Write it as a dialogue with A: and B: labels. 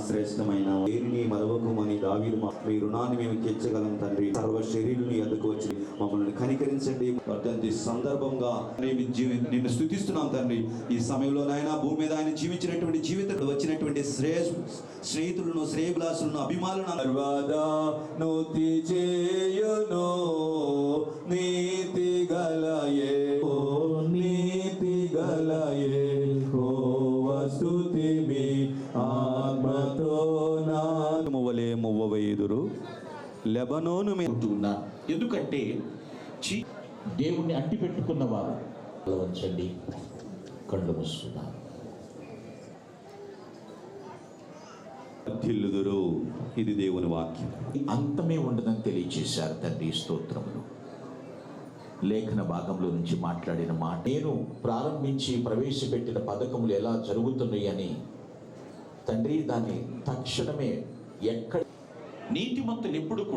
A: శ్రేష్టమైన దేనిని మరవకమని దావీదు మీ రుణాన్ని మేము తీర్చగలం తండ్రి. సర్వ శరీరుని ఎద్దకు వచ్చి మమ్మల్ని కనికరించండి. అత్యంత సందర్భంగా నిన్ను స్తుతిస్తున్నాం తండ్రి. ఈ సమయంలో నాయన భూమి మీద ఆయన జీవించినటువంటి జీవితంలో వచ్చినటువంటి స్నేహితులను, శ్రేయభిలాషులను, అభిమానులను నీతి గలయే నీతి గలయే స్తుతి మీ ఆత్మతో నావలే మువ్వవేదురు లెబనోను
B: ఉన్నా. ఎందుకంటే దేవుణ్ణి అంటి పెట్టుకున్న వారు వంచండి, కళ్ళు మూసుకున్నారు.
A: ఇది దేవుని వాక్యం.
B: అంతమే ఉండదని తెలియచేశారు తండ్రి. స్తోత్రములు. లేఖన భాగంలో నుంచి మాట్లాడిన మాట, నేను ప్రారంభించి ప్రవేశపెట్టిన పథకములు ఎలా జరుగుతున్నాయి అని తండ్రి దాన్ని తక్షణమే ఎక్కడ నీతిమంతులు ఎప్పుడు